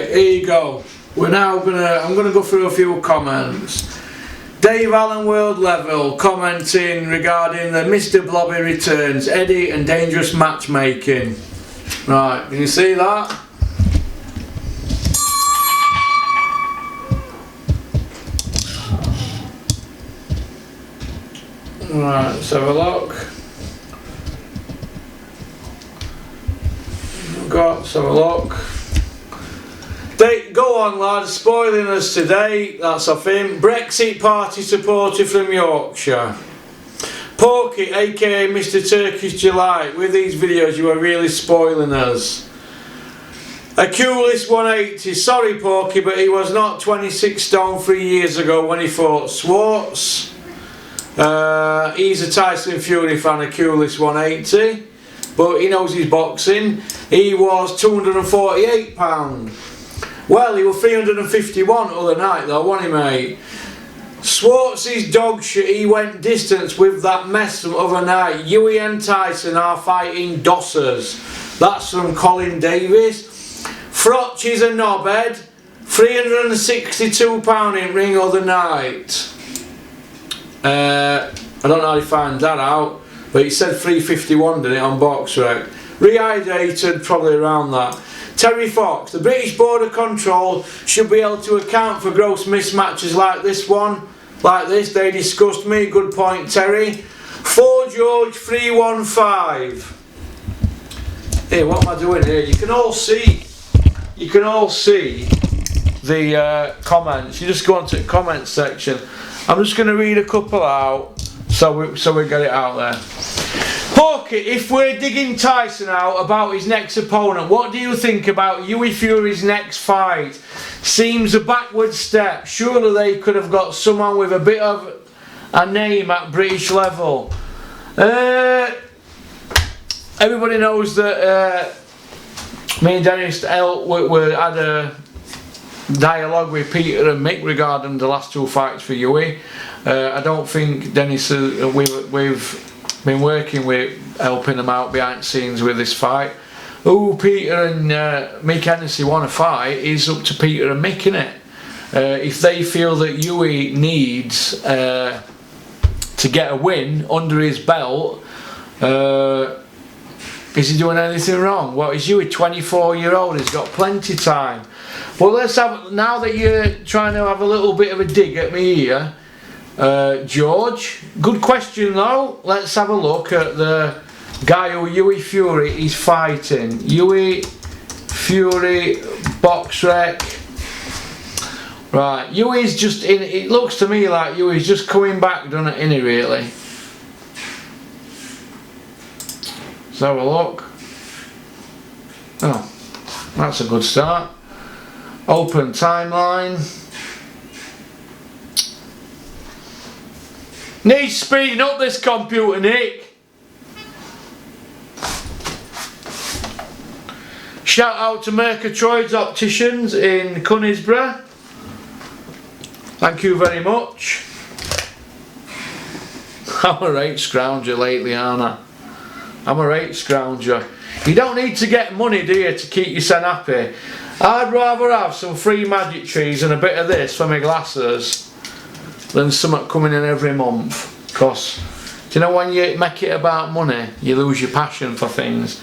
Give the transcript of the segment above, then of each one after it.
Right, here you go. I'm gonna go through a few comments. Dave Allen World Level commenting regarding the Mr. Blobby returns, Eddie and dangerous matchmaking. Right, can you see that? Right, let's have a look. Let's have a look. Go on lads, spoiling us today, that's off him. Brexit party supporter from Yorkshire. Porky, aka Mr. Turkish Delight, with these videos you are really spoiling us. Aculus 180, sorry Porky, but he was not 26 stone 3 years ago when he fought Swartz. He's a Tyson Fury fan, Aculus 180, but he knows his boxing. He was £248. Well, he was 351 other night though, wasn't he, mate? Swartz's dog shit, he went distance with that mess from other night. Hughie and Tyson are fighting dossers. That's from Colin Davis. Frotch is a knobhead. £362 in ring other night. I don't know how he finds that out, but he said 351, didn't it, on BoxRec. Rehydrated, probably around that. Terry Fox, the British Border Control should be able to account for gross mismatches like this one. Like this, they disgust me. Good point, Terry. 4 George 315. Hey, what am I doing here? You can all see the comments. You just go onto the comments section. I'm just going to read a couple out so we get it out there. Porky, if we're digging Tyson out about his next opponent, what do you think about Hughie Fury's next fight? Seems a backward step. Surely they could have got someone with a bit of a name at British level. Everybody knows that me and Dennis had a dialogue with Peter and Mick regarding the last 2 fights for Hughie. I don't think Dennis, we've been working with helping them out behind the scenes with this fight. Who Peter and Mick Hennessy want to fight is up to Peter and Mick, innit? If they feel that Hughie needs to get a win under his belt, is he doing anything wrong? What is Hughie, 24-year-old? He's got plenty of time. Well, let's have, now that you're trying to have a little bit of a dig at me here, George, good question though. Let's have a look at the guy who Hughie Fury is fighting. Hughie Fury BoxRec. Right, Hughie's just in. It looks to me like Hughie's just coming back, doesn't it? Innit, really? Let's have a look. Oh, that's a good start. Open timeline. Needs speeding up this computer, Nick. Shout out to Murgatroyd's Opticians in Conisborough. Thank you very much. I'm a right scrounger lately, aren't I? I'm a right scrounger. You don't need to get money, do you, to keep yourself happy? I'd rather have some free magic trees and a bit of this for my glasses than something coming in every month. Because, do you know, when you make it about money, you lose your passion for things.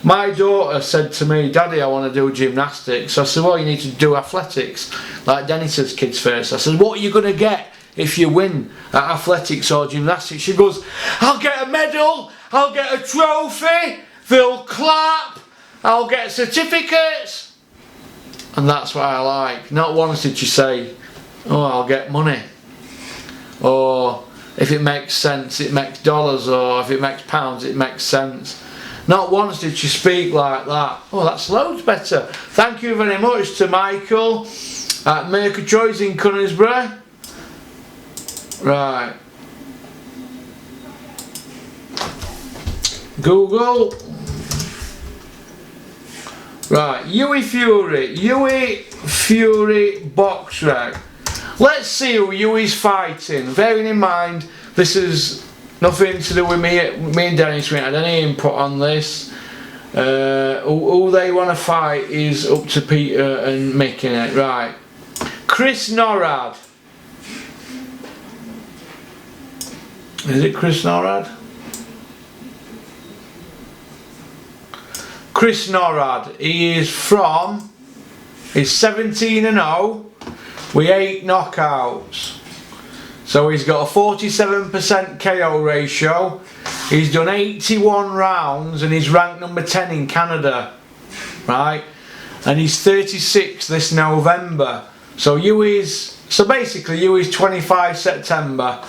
My daughter said to me, Daddy, I want to do gymnastics. I said, well, you need to do athletics, like Dennis's kids first. I said, what are you going to get if you win at athletics or gymnastics? She goes, I'll get a medal, I'll get a trophy, they'll clap, I'll get certificates. And that's what I like. Not once did she say, oh, I'll get money. Or if it makes sense, it makes dollars, or if it makes pounds, it makes sense. Not once did she speak like that. Oh, that's loads better. Thank you very much to Michael at Murgatroyd's in Conisborough. Right. Google. Right, Hughie Fury BoxRec. Let's see who Hughie's fighting. Bearing in mind, this is nothing to do with me and Dennis. We had any input on this. Who they want to fight is up to Peter and Mick, innit? Right. Chris Norrad. Is it Chris Norrad? Chris Norrad. He's 17-0 with 8 knockouts. So he's got a 47% KO ratio. He's done 81 rounds and he's ranked number 10 in Canada. Right? And he's 36 this November. So basically Hughie's 25 September.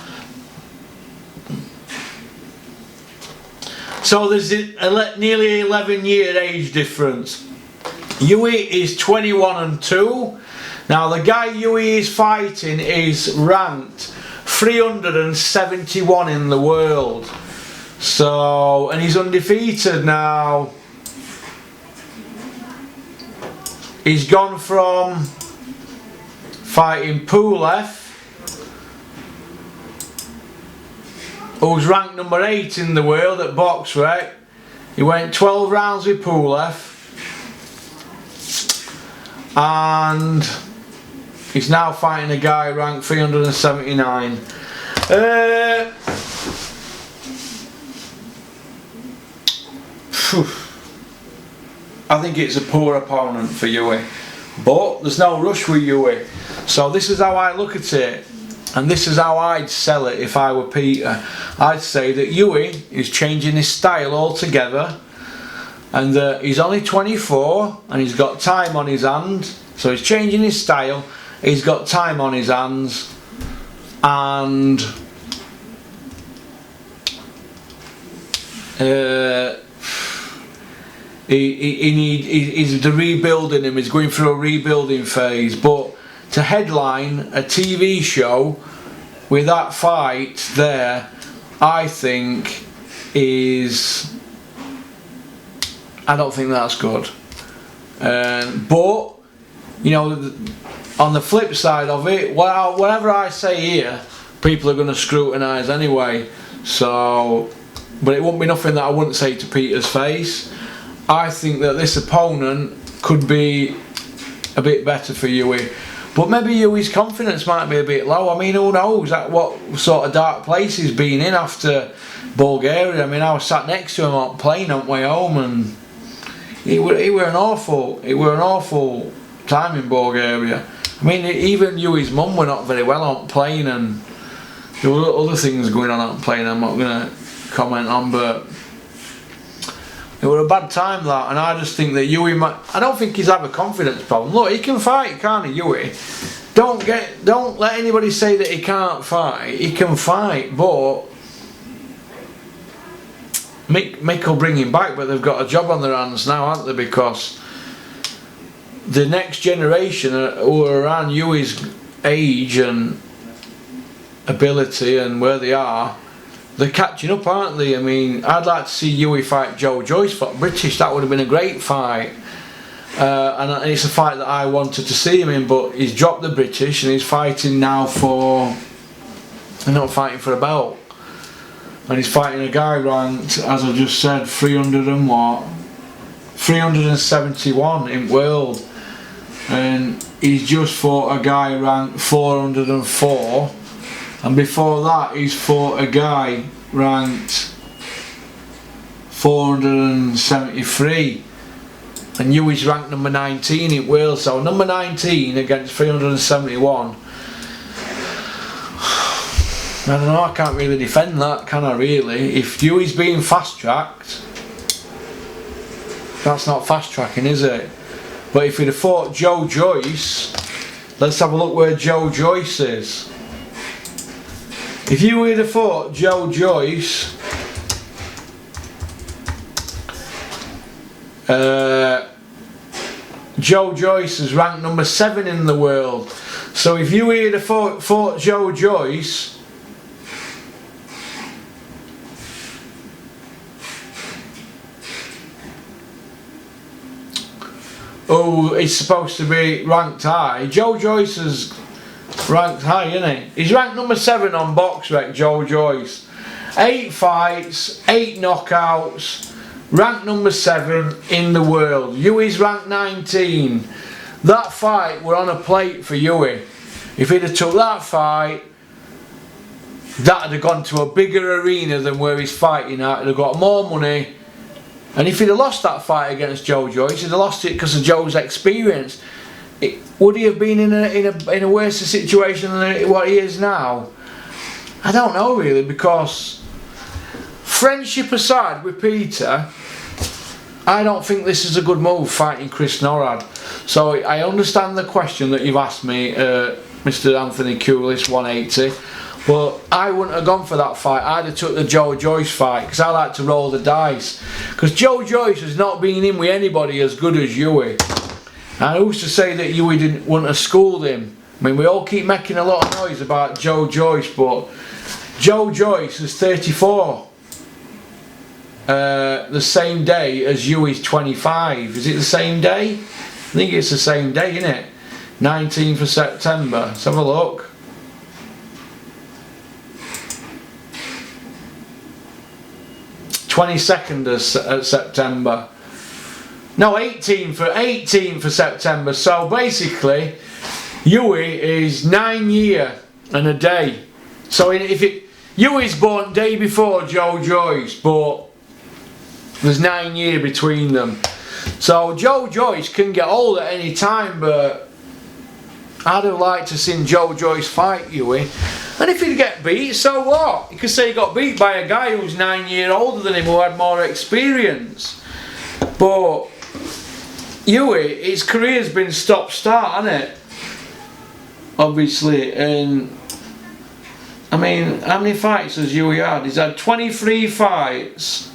So there's a nearly 11-year age difference. Hughie is 21-2. Now the guy Hughie is fighting is ranked 371 in the world. So, and he's undefeated now. He's gone from fighting Pulev, who's ranked number 8 in the world at BoxRec. He went 12 rounds with Pulev, and he's now fighting a guy ranked 379. I think it's a poor opponent for Hughie, but there's no rush with Hughie. So this is how I look at it, and this is how I'd sell it if I were Peter. I'd say that Hughie is changing his style altogether, and he's only 24 and he's got time on his hands. So he's changing his style, he's got time on his hands, and he's rebuilding him. He's going through a rebuilding phase. But to headline a TV show with that fight there, I think I don't think that's good. But you know, on the flip side of it, whatever I say here, people are going to scrutinise anyway. So, but it won't be nothing that I wouldn't say to Peter's face. I think that this opponent could be a bit better for Hughie, but maybe Hughie's confidence might be a bit low. I mean, who knows what sort of dark place he's been in after Bulgaria. I mean, I was sat next to him on the plane on the way home, and he were an awful time in Bulgaria. I mean, even Hughie's mum were not very well on the plane, and there were other things going on the plane I'm not going to comment on, but it was a bad time that, and I just think that Hughie I don't think he's have a confidence problem. Look, he can fight, can't he, Hughie? Don't let anybody say that he can't fight. He can fight, but Mick will bring him back, but they've got a job on their hands now, haven't they? Because the next generation who are around Hughie's age and ability and where they are, they're catching up, aren't they? I mean, I'd like to see Hughie fight Joe Joyce for British. That would have been a great fight. And it's a fight that I wanted to see him in, but he's dropped the British and he's fighting now he's not fighting for a belt. And he's fighting a guy ranked, as I just said, 371 in world. And he's just fought a guy ranked 404. And before that he's fought a guy ranked 473, and Hughie's ranked number 19 in Wales. So number 19 against 371. I don't know, I can't really defend that, can I really? If Hughie's being fast tracked, that's not fast tracking, is it? But if he'd have fought Joe Joyce, let's have a look where Joe Joyce is. If you would have fought Joe Joyce, Joe Joyce is ranked number 7 in the world. So if you would have fought Joe Joyce, who is supposed to be ranked high, Joe Joyce is ranked high, isn't he? He's ranked number 7 on BoxRec, Joe Joyce. 8 fights, 8 knockouts, ranked number 7 in the world. Hughie's ranked 19. That fight were on a plate for Hughie. If he'd have took that fight, that'd have gone to a bigger arena than where he's fighting at. He'd have got more money. And if he'd have lost that fight against Joe Joyce, he'd have lost it because of Joe's experience. Would he have been in a worse situation than what he is now? I don't know really, because friendship aside with Peter, I don't think this is a good move, fighting Chris Norrad. So I understand the question that you've asked me, Mr. Anthony Coolest 180, but I wouldn't have gone for that fight. I'd have took the Joe Joyce fight, because I like to roll the dice. Because Joe Joyce has not been in with anybody as good as Hughie. And who's to say that Hughie wouldn't have schooled him? I mean, we all keep making a lot of noise about Joe Joyce, but Joe Joyce is 34. The same day as Hughie's 25. Is it the same day? I think it's the same day, isn't it? 19th of September. Let's have a look. (22nd of September). No, 18th of September. So basically, Hughie is 9 years and a day. So Hughie's born day before Joe Joyce, but there's 9 years between them. So Joe Joyce can get old at any time, but I'd have liked to see Joe Joyce fight Hughie. And if he'd get beat, so what? You could say he got beat by a guy who's 9 years older than him, who had more experience. But Hughie, his career's been stop-start, hasn't it? Obviously, and I mean, how many fights has Hughie had? He's had 23 fights.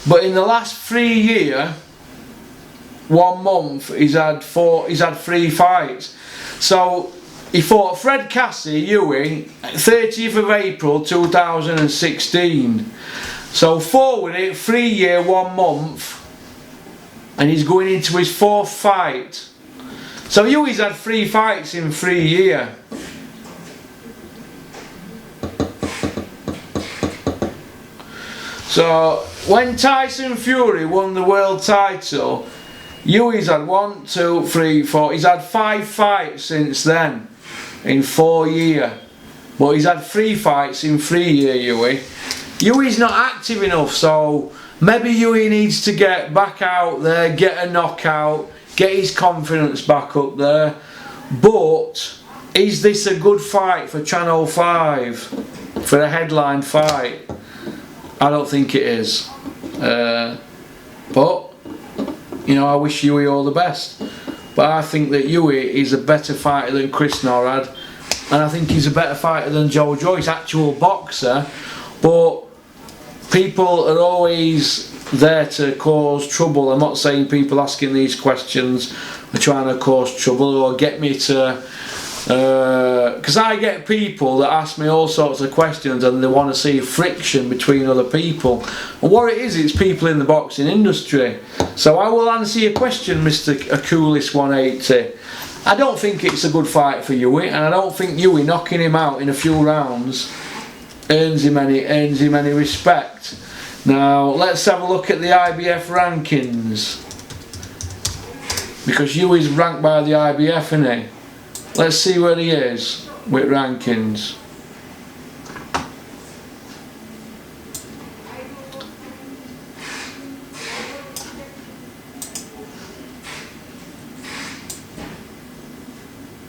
But in the last 3 years, 1 month, he's had 3 fights. So he fought Fred Cassie, Hughie, 30th of April 2016. So forward it, 3 years, 1 month, and he's going into his 4th fight. So Hughie's had 3 fights in 3 years. So when Tyson Fury won the world title, Hughie's had 1, 2, 3, 4. He's had 5 fights since then, in 4 years. But he's had 3 fights in 3 years, Hughie. Hughie's not active enough, so maybe Hughie needs to get back out there, get a knockout, get his confidence back up there. But is this a good fight for Channel 5, for a headline fight? I don't think it is. But, you know, I wish Hughie all the best. But I think that Hughie is a better fighter than Chris Norrad. And I think he's a better fighter than Joe Joyce, actual boxer. But people are always there to cause trouble. I'm not saying people asking these questions are trying to cause trouble or get me to... because I get people that ask me all sorts of questions and they want to see friction between other people. And what it is, it's people in the boxing industry. So I will answer your question, Mr. Coolest 180. I don't think it's a good fight for Hughie, and I don't think Hughie knocking him out in a few rounds earns him any respect. Now let's have a look at the IBF rankings, because Hughie's ranked by the IBF, isn't he? Let's see where he is with rankings.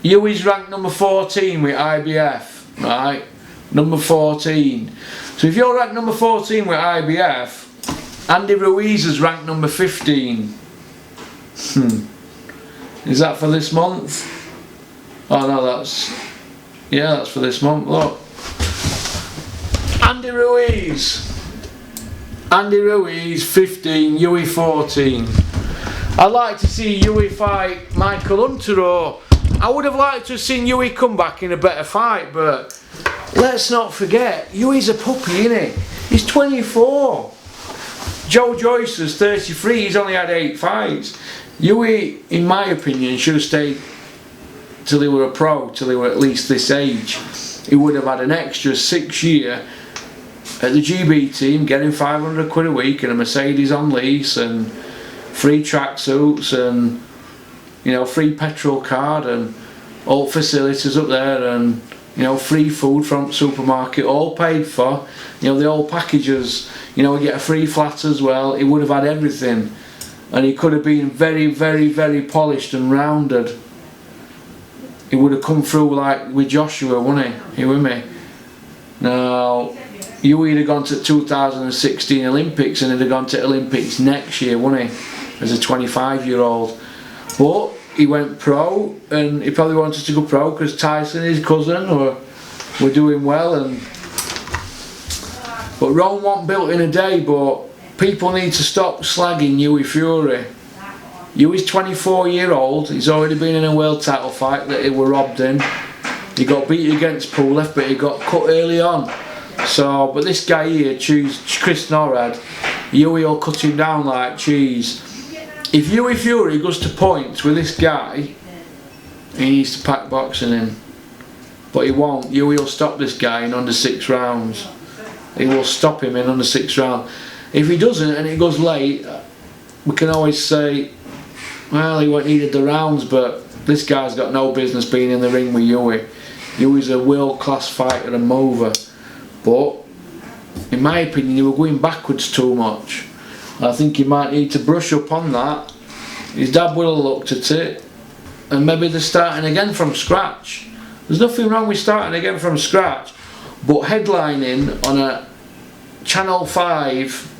Hughie's ranked number 14 with IBF, right? Number 14. So if you're ranked number 14 with IBF, Andy Ruiz is ranked number 15. Is that for this month? Oh no, that's for this month. Look, Andy Ruiz 15, Hughie 14. I'd like to see Hughie fight Michael Hunter, or I would have liked to have seen Hughie come back in a better fight, but let's not forget, Hughie's a puppy, isn't he? He's 24. Joe Joyce is 33, he's only had 8 fights. Hughie, in my opinion, should have stayed till he were a pro, till he were at least this age. He would have had an extra 6 years at the GB team, getting 500 quid a week and a Mercedes on lease and free tracksuits and, you know, free petrol card and all facilities up there, and, you know, free food from supermarket, all paid for, you know, the whole packages, you know, we get a free flat as well. He would have had everything, and he could have been very, very, very polished and rounded. He would have come through like with Joshua, wouldn't he? You with me? Now, Hughie would have gone to 2016 Olympics, and he'd have gone to Olympics next year, wouldn't he? As a 25-year-old. But he went pro, and he probably wanted to go pro because Tyson, his cousin, were doing well. But Rome wasn't built in a day. But people need to stop slagging Hughie Fury. Hughie's 24-year-old. He's already been in a world title fight that he were robbed in. He got beat against Pulev, but he got cut early on. So, but this guy here, Chris Norrad, Hughie will cut him down like cheese. If Hughie Fury goes to points with this guy, he needs to pack boxing in. But he won't. Hughie will stop this guy in under 6 rounds. He will stop him in under 6 rounds. If he doesn't and it goes late, we can always say, well, he needed the rounds, but this guy's got no business being in the ring with Hughie. Hughie's a world-class fighter and mover. But, in my opinion, he was going backwards too much. I think he might need to brush up on that. His dad would have looked at it, and maybe they're starting again from scratch. There's nothing wrong with starting again from scratch, but headlining on a Channel 5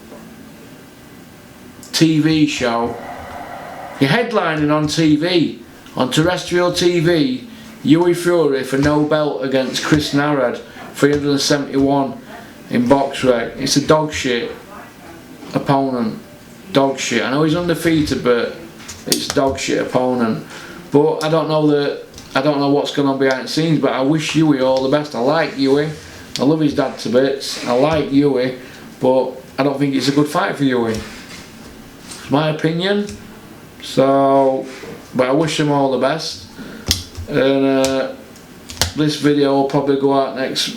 TV show, you're headlining on TV, on terrestrial TV, Hughie Fury for no belt against Chris Narad, 371 in box rec. It's a dog shit opponent. Dog shit. I know he's undefeated, but it's dog shit opponent. But I don't know what's going on behind the scenes, but I wish Hughie all the best. I like Hughie. I love his dad to bits. I like Hughie, but I don't think it's a good fight for Hughie. It's my opinion. So, but I wish him all the best. And this video will probably go out next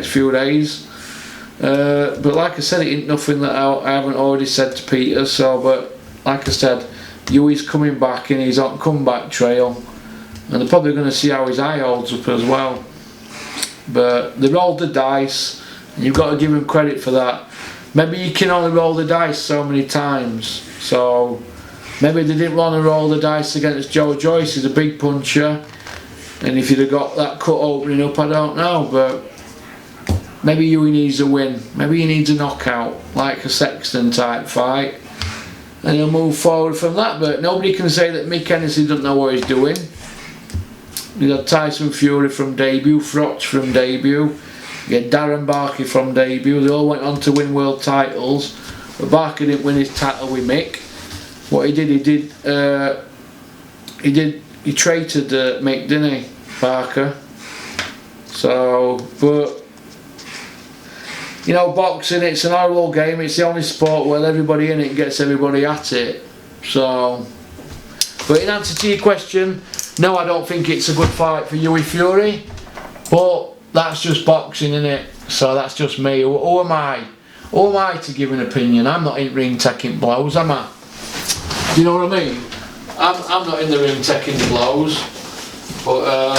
few days. But like I said, it ain't nothing that I haven't already said to Peter. So, but like I said, Hughie's coming back and he's on comeback trail, and they're probably going to see how his eye holds up as well. But they rolled the dice, and you've got to give him credit for that. Maybe you can only roll the dice so many times. So maybe they didn't want to roll the dice against Joe Joyce. He's a big puncher, and if you'd have got that cut opening up, I don't know. But maybe Hughie needs a win. Maybe he needs a knockout, like a Sexton type fight, and he'll move forward from that. But nobody can say that Mick Hennessy doesn't know what he's doing. You had Tyson Fury from debut, Frotch from debut, you had Darren Barker from debut. They all went on to win world titles, but Barker didn't win his title with Mick. What he did, he traited Mick, didn't he, Barker? So, but you know, boxing, it's an oral game. It's the only sport where everybody in it gets everybody at it. So, but in answer to your question, no, I don't think it's a good fight for Hughie Fury, but that's just boxing, innit? So that's just me. Who am I? Who am I to give an opinion? I'm not in ring taking blows, am I? Do you know what I mean? I'm not in the ring taking blows. But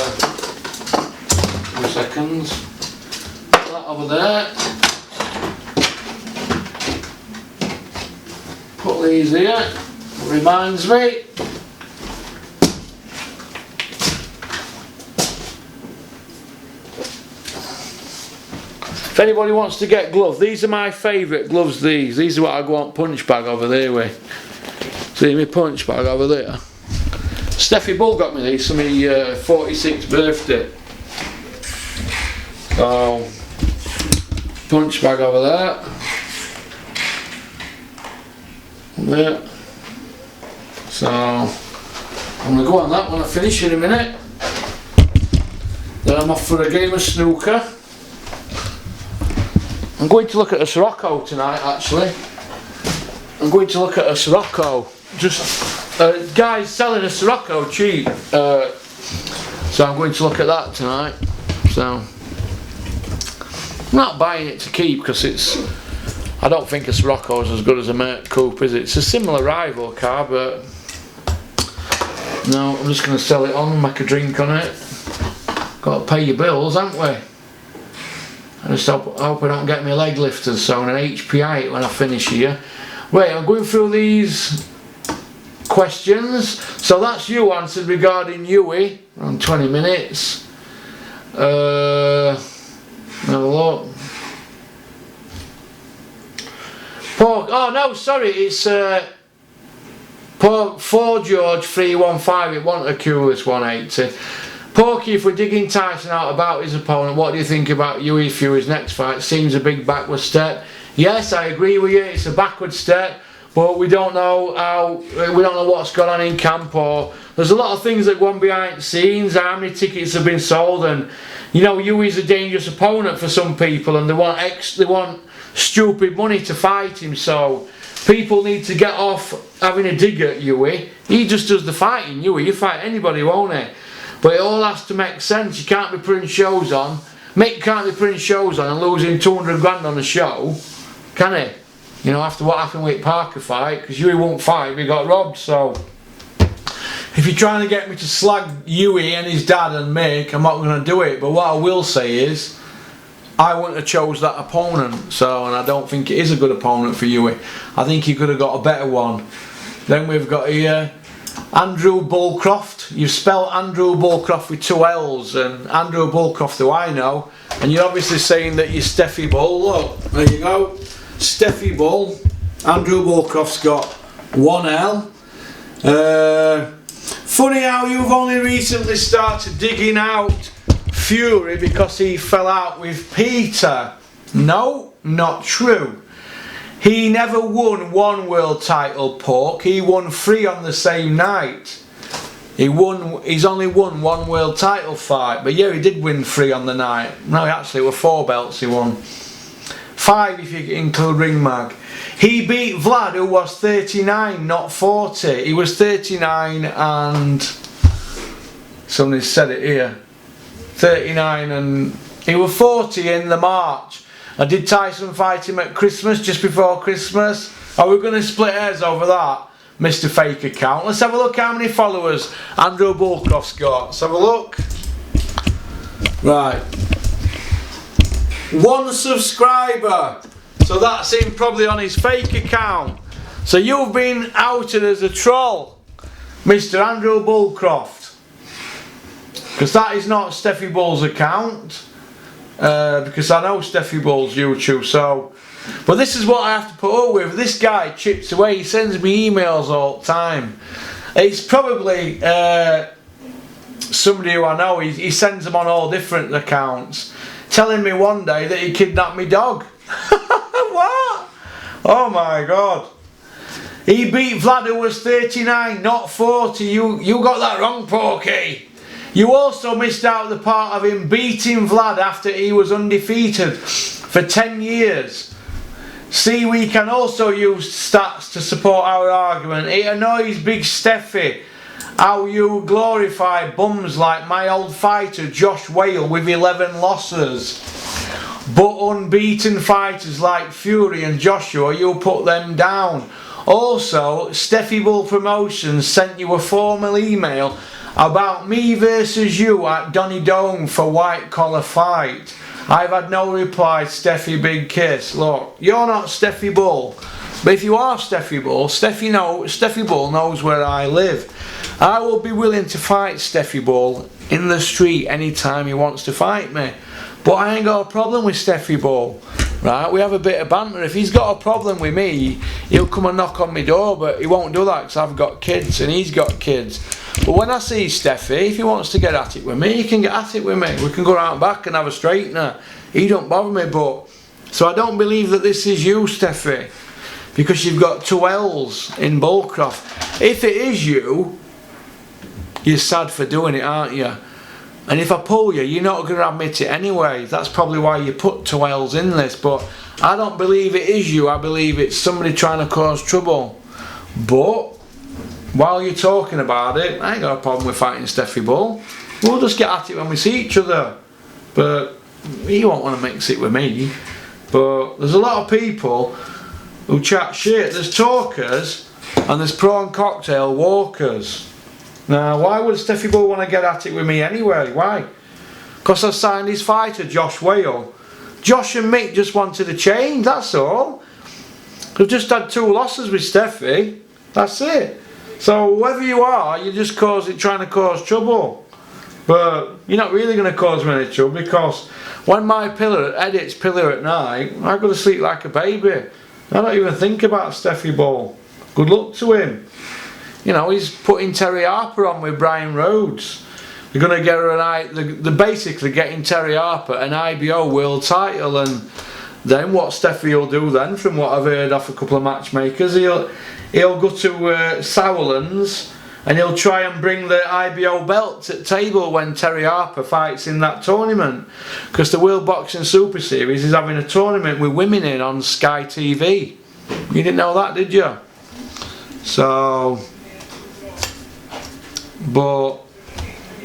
2 seconds. Put that over there. Put these here. Reminds me. If anybody wants to get gloves, these are my favourite gloves. These are what I go on punch bag over there with. See my punch bag over there. Steffi Ball got me these for my 46th birthday. So, punch bag over there. There. So, I'm going to go on that when I finish in a minute. Then I'm off for a game of snooker. I'm going to look at a Sirocco tonight, actually. I'm going to look at a Sirocco. Just guys selling a Sirocco cheap. So I'm going to look at that tonight. So I'm not buying it to keep because I don't think a Sirocco's as good as a Merc Coupe, is it? It's a similar rival car, but no, I'm just going to sell it on, make a drink on it. Got to pay your bills, haven't we? I just hope I don't get my leg lifters, so an HPI when I finish here. Wait, I'm going through these questions. So that's you answered regarding Hughie, around 20 minutes. Have a look. Oh no, sorry, it's 4 George 315. It wasn't a Curious 180. Porky, if we're digging Tyson out about his opponent, what do you think about Hughie Fury's next fight? Seems a big backward step. Yes, I agree with you. It's a backward step, but we don't know what's gone on in camp, or there's a lot of things that go on behind the scenes. How many tickets have been sold, and you know, Hughie's a dangerous opponent for some people, and they want stupid money to fight him. So people need to get off having a dig at Hughie. He just does the fighting. Hughie, you fight anybody, won't he? But it all has to make sense. You can't be putting shows on. Mick can't be putting shows on and losing 200 grand on a show, can he? You know, after what happened with Parker fight, because Hughie won't fight, we got robbed. So if you're trying to get me to slag Hughie and his dad and Mick, I'm not going to do it. But what I will say is, I wouldn't have chose that opponent. So, and I don't think it is a good opponent for Hughie. I think he could have got a better one. Then we've got here Andrew Bullcroft. You've spelled Andrew Bullcroft with 2 L's, and Andrew Bullcroft, who I know, and you're obviously saying that you're Steffi Ball. Look, there you go, Steffi Ball. Andrew Bullcroft's got 1 L. Funny how you've only recently started digging out Fury because he fell out with Peter. No, not true. He never won 1 world title, Pork. He won 3 on the same night. He's only won 1 world title fight, but yeah, he did win 3 on the night. No, actually, it were 4 belts he won. 5 if you include Ring Mag. He beat Vlad, who was 39, not 40. He was 39 and somebody said it here. 39 and he was 40 in the March. I did Tyson fight him at Christmas, just before Christmas. Are we going to split hairs over that, Mr. Fake Account? Let's have a look how many followers Andrew Bullcroft's got. Let's have a look. Right. 1 subscriber. So that's him probably on his fake account. So you've been outed as a troll, Mr. Andrew Bullcroft. Because that is not Steffi Ball's account. Because I know Steffi Ball's YouTube, so, but this is what I have to put up with. This guy chips away. He sends me emails all the time. It's probably somebody who I know. He sends them on all different accounts, telling me one day that he kidnapped me dog. What? Oh my god. He beat Vlad, who was 39, not 40. You got that wrong, Porky. You also missed out the part of him beating Vlad after he was undefeated for 10 years. See, we can also use stats to support our argument. It annoys Big Steffi how you glorify bums like my old fighter Josh Whale with 11 losses. But unbeaten fighters like Fury and Joshua, you put them down. Also, Steffi Ball Promotions sent you a formal email about me versus you at Donny Dome for white collar fight. I've had no reply, Steffi Big Kiss. Look, you're not Steffi Ball, but if you are Steffi Ball, Steffi Ball knows where I live. I will be willing to fight Steffi Ball in the street anytime he wants to fight me. But I ain't got a problem with Steffi Ball. Right, we have a bit of banter. If he's got a problem with me, he'll come and knock on my door, but he won't do that because I've got kids and he's got kids. But when I see Steffi, if he wants to get at it with me, he can get at it with me. We can go out back and have a straightener. He don't bother me, but... So I don't believe that this is you, Steffi, because you've got 2 L's in Bullcroft. If it is you, you're sad for doing it, aren't you? And if I pull you, you're not going to admit it anyway. That's probably why you put 2 L's in this. But I don't believe it is you. I believe it's somebody trying to cause trouble. But while you're talking about it, I ain't got a problem with fighting Steffi Ball. We'll just get at it when we see each other. But he won't want to mix it with me. But there's a lot of people who chat shit. There's talkers and there's prawn cocktail walkers. Now, why would Steffi Ball want to get at it with me anyway? Why? Because I signed his fighter, Josh Whale. Josh and Mick just wanted a change, that's all. They've just had 2 losses with Steffi. That's it. So whoever you are, you're just trying to cause trouble. But you're not really going to cause me any trouble, because when my pillar edits pillar at night, I go to sleep like a baby. I don't even think about Steffi Ball. Good luck to him. You know, he's putting Terry Harper on with Brian Rhodes. They're going to get her they're basically getting Terry Harper an IBO world title, and then what Steffi will do then, from what I've heard off a couple of matchmakers, he'll go to Sauerland's and he'll try and bring the IBO belt to the table when Terry Harper fights in that tournament, because the World Boxing Super Series is having a tournament with women in on Sky TV. You didn't know that, did you? So, but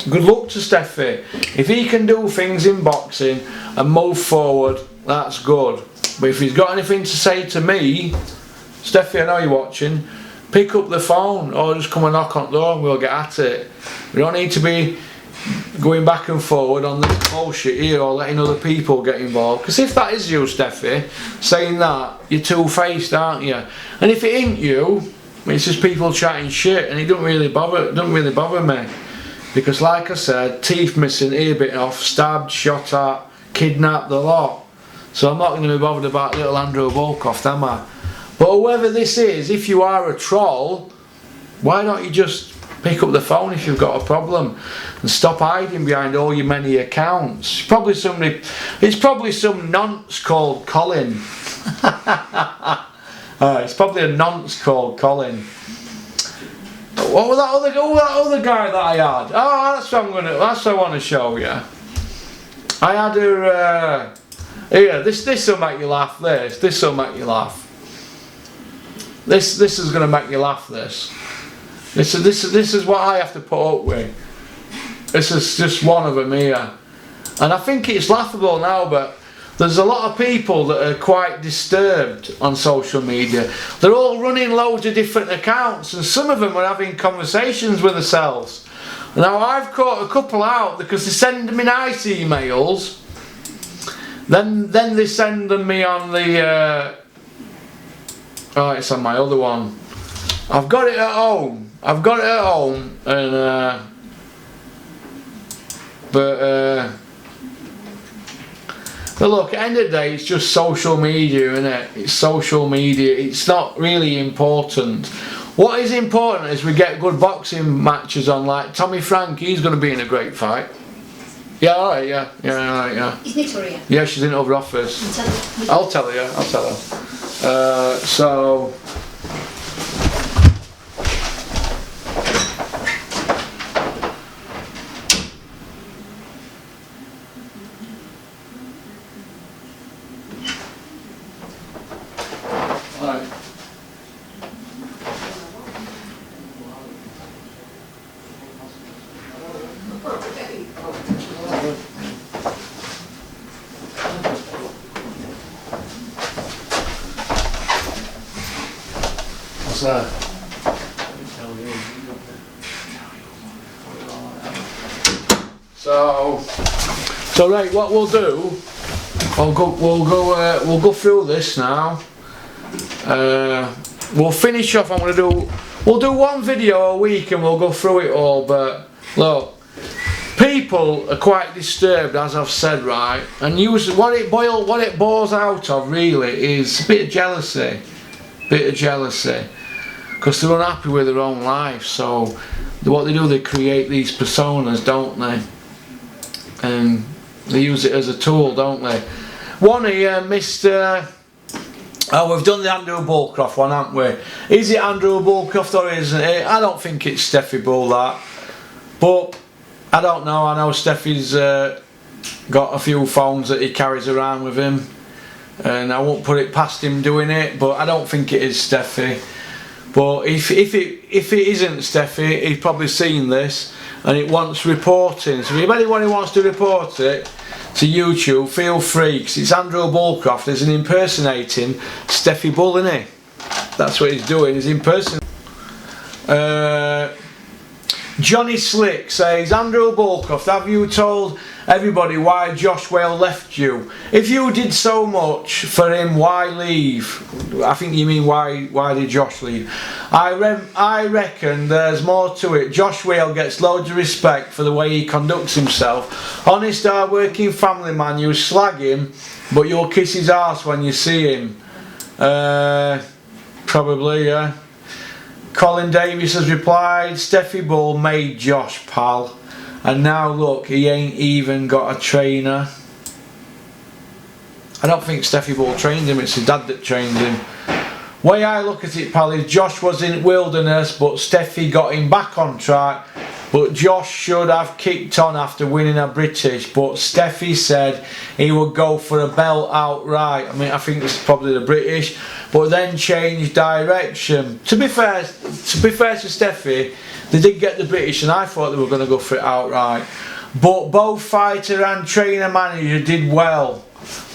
good luck to Steffi. If he can do things in boxing and move forward, that's good. But if he's got anything to say to me, Steffi, I know you're watching, pick up the phone or just come and knock on the door and we'll get at it. We don't need to be going back and forward on this bullshit here or letting other people get involved. Because if that is you, Steffi, saying that, you're two-faced, aren't you? And if it ain't you, it's just people chatting shit, and it doesn't really bother me. Because like I said, teeth missing, ear bitten off, stabbed, shot at, kidnapped, the lot. So I'm not going to be bothered about little Andrew Volkoff, am I? But whoever this is, if you are a troll, why don't you just pick up the phone if you've got a problem and stop hiding behind all your many accounts? It's probably some nonce called Colin. It's probably a nonce called Colin. What was that other guy that I had? Oh, that's what I want to show you. I had her. Here, this will make you laugh. This will make you laugh. This is going to make you laugh. This is what I have to put up with. This is just one of them here, and I think it's laughable now, but there's a lot of people that are quite disturbed on social media. They're all running loads of different accounts, and some of them are having conversations with themselves. Now I've caught a couple out because they send me nice emails, then they send them me on the oh, it's on my other one. I've got it at home, and but look, at the end of the day, it's just social media, isn't it? It's social media. It's not really important. What is important is we get good boxing matches on, like Tommy Frank. He's going to be in a great fight. Yeah, alright, yeah. Isn't Victoria? Yeah, she's in other office. I'll tell her. So. What's that? So right, what we'll do, we'll go through this now. We'll finish off. We'll do one video a week and we'll go through it all. But look, people are quite disturbed, as I've said, right? And what it boils out of really is a bit of jealousy, because they're unhappy with their own life. So what they do, they create these personas, don't they? And they use it as a tool, don't they? One here, Mr. Oh, we've done the Andrew Bullcroft one, haven't we? Is it Andrew Bullcroft or isn't it? I don't think it's Steffi Ball, that. But I don't know. I know Steffi's got a few phones that he carries around with him, and I won't put it past him doing it. But I don't think it is Steffi. But if it isn't Steffi, he's probably seen this and it wants reporting. So if anybody wants to report it, to YouTube, feel free, because it's Andrew Bullcroft is impersonating Steffi Ball, isn't he? That's what he's doing, he's impersonating. Johnny Slick says, Andrew Bullcroft, have you told everybody why Josh Whale left you? If you did so much for him, why leave? I think you mean why did Josh leave? I reckon there's more to it. Josh Whale gets loads of respect for the way he conducts himself. Honest, hard-working family man, you slag him, but you'll kiss his arse when you see him. Probably, yeah. Colin Davis has replied, Steffi Ball made Josh, pal. And now look, he ain't even got a trainer. I don't think Steffi Ball trained him, it's his dad that trained him. Way I look at it, pal, is Josh was in wilderness, but Steffi got him back on track. But Josh should have kicked on after winning a British, but Steffi said he would go for a belt outright. I mean, I think it's probably the British, but then changed direction. To be fair to Steffi, they did get the British, and I thought they were going to go for it outright. But both fighter and trainer manager did well.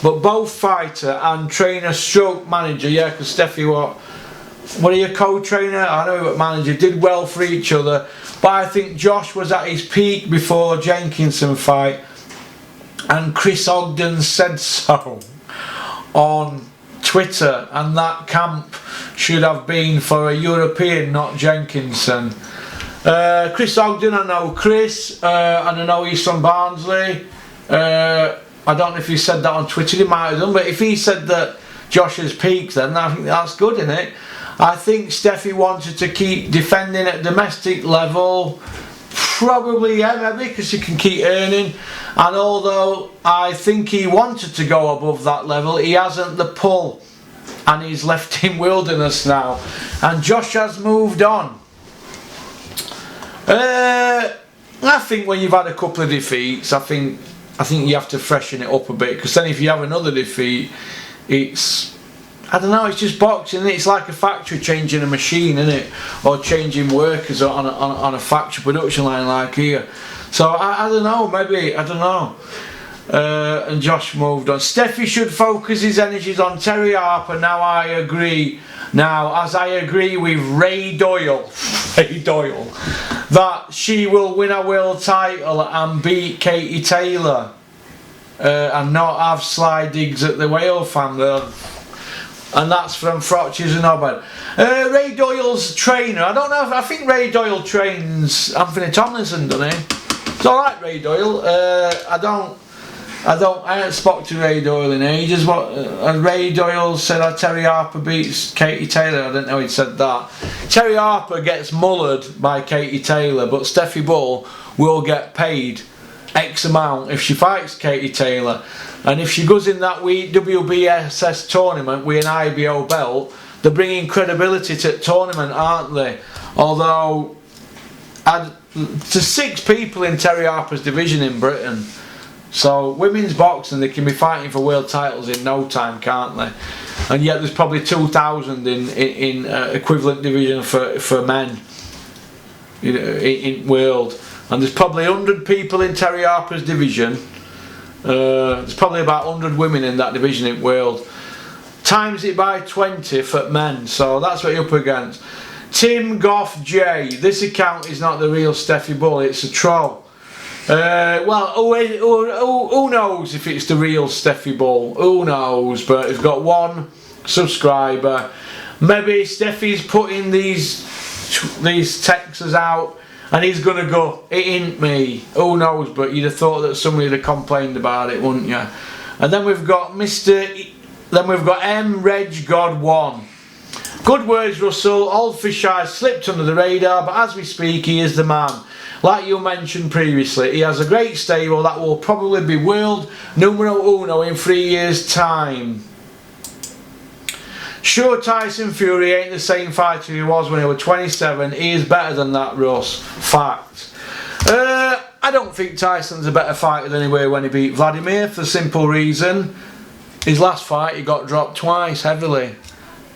But both fighter and trainer stroke manager, yeah, because Steffi what are you, co-trainer? I know what manager did well for each other, but I think Josh was at his peak before Jenkinson fight, and Chris Ogden said so on Twitter, and that camp should have been for a European, not Jenkinson. Chris Ogden, I know Chris, and I know he's from Barnsley. I don't know if he said that on Twitter, he might have done, but if he said that Josh has peaked, then I think that's good, isn't it? I think Steffi wanted to keep defending at domestic level. Probably, yeah, maybe, because he can keep earning. And although I think he wanted to go above that level, he hasn't the pull. And he's left in wilderness now. And Josh has moved on. I think when you've had a couple of defeats, I think you have to freshen it up a bit. Because then if you have another defeat, I don't know, it's just boxing, it's like a factory changing a machine, isn't it? Or changing workers on a factory production line like here. So I don't know, maybe, I don't know. And Josh moved on. Steffi should focus his energies on Terry Harper, now I agree. Now, as I agree with Ray Doyle, that she will win a world title and beat Katie Taylor. And not have Sly Diggs at the Whale family. And that's from Frotches and Obed. Ray Doyle's trainer, I don't know, I think Ray Doyle trains Anthony Tomlinson, doesn't he? It's alright, Ray Doyle. I haven't spoken to Ray Doyle in ages. Ray Doyle said Terry Harper beats Katie Taylor. I didn't know he'd said that. Terry Harper gets mullered by Katie Taylor, but Steffi Ball will get paid X amount if she fights Katie Taylor. And if she goes in that WBSS tournament with an IBO belt, they're bringing credibility to the tournament, aren't they? Although, there's 6 people in Terry Harper's division in Britain. So, women's boxing, they can be fighting for world titles in no time, can't they? And yet there's probably 2,000 in equivalent division for men, you know, in world. And there's probably 100 people in Terry Harper's division. There's probably about 100 women in that division in world. Times it by 20 for men, so that's what you're up against. Tim Goff J. This account is not the real Steffi Ball, it's a troll. Well, who knows if it's the real Steffi Ball? Who knows? But it's got 1 subscriber. Maybe Steffi's putting these texts out, and he's gonna go, it ain't me. Who knows? But you'd have thought that somebody would have complained about it, wouldn't you? And then we've got M Reg God 1. Good words, Russell. Old Fish Eyes slipped under the radar, but as we speak, he is the man. Like you mentioned previously, he has a great stable that will probably be world numero uno in 3 years' time. Sure, Tyson Fury ain't the same fighter he was when he was 27. He is better than that, Russ. Fact. I don't think Tyson's a better fighter than he was when he beat Vladimir, for the simple reason his last fight he got dropped twice heavily.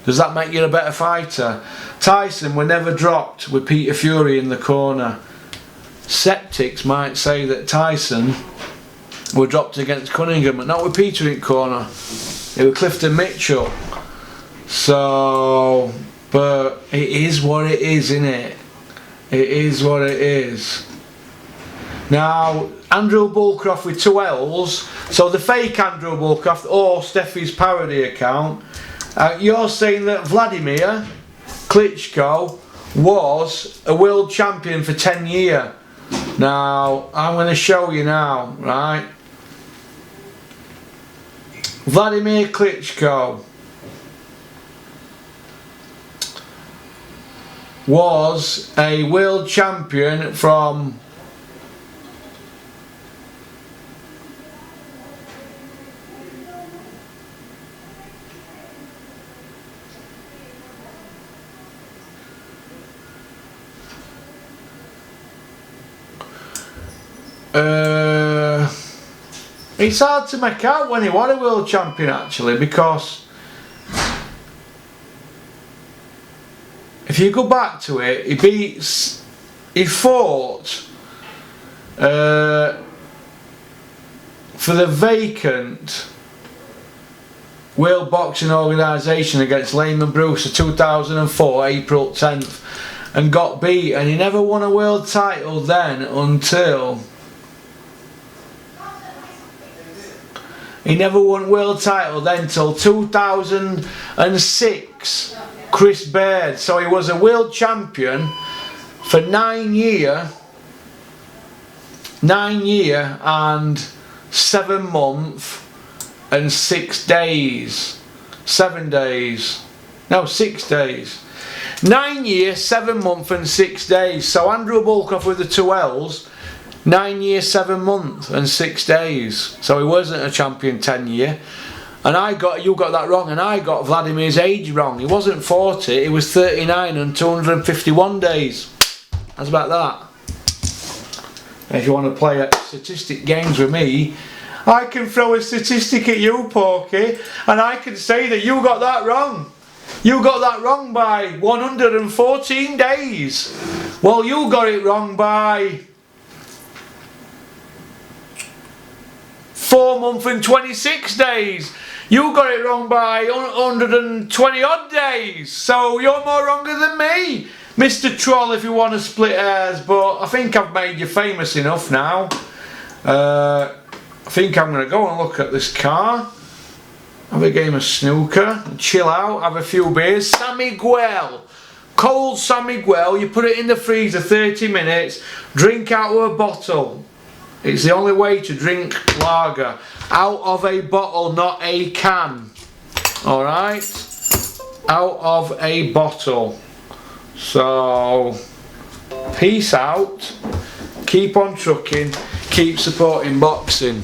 Does that make you a better fighter? Tyson were never dropped with Peter Fury in the corner. Skeptics might say that Tyson were dropped against Cunningham, but not with Peter in corner. It was Clifton Mitchell. So, but it is what it is, isn't it? It is what it is. Now, Andrew Bullcroft with 2 L's. So the fake Andrew Bullcroft or Steffi's parody account. You're saying that Vladimir Klitschko was a world champion for 10 years. Now, I'm going to show you now, right? Vladimir Klitschko was a world champion from it's hard to make out when he was a world champion actually, because if you go back to it, he fought for the vacant World Boxing Organisation against Lehman Bruce in 2004, April 10th, and got beat, and he never won a world title then until world title then till 2006, Chris Baird. So he was a world champion for 9 years and 7 months and 6 days. 7 days. No, 6 days. 9 years, 7 months and 6 days. So Andrew Bullcroft with the 2 L's, 9 years, 7 months and 6 days. So he wasn't a champion 10 years. And you got that wrong, and I got Vladimir's age wrong. He wasn't 40, he was 39 and 251 days. How's about that? If you want to play statistic games with me, I can throw a statistic at you, Porky, and I can say that you got that wrong. You got that wrong by 114 days. Well, you got it wrong by 4 months and 26 days. You got it wrong by 120 odd days. So you're more wronger than me, Mr. Troll, if you want to split hairs. But I think I've made you famous enough now. I think I'm going to go and look at this car, have a game of snooker, chill out, have a few beers. San Miguel, cold San Miguel, you put it in the freezer 30 minutes, drink out of a bottle. It's the only way to drink lager, out of a bottle, not a can. Alright, out of a bottle. So, peace out, keep on trucking, keep supporting boxing.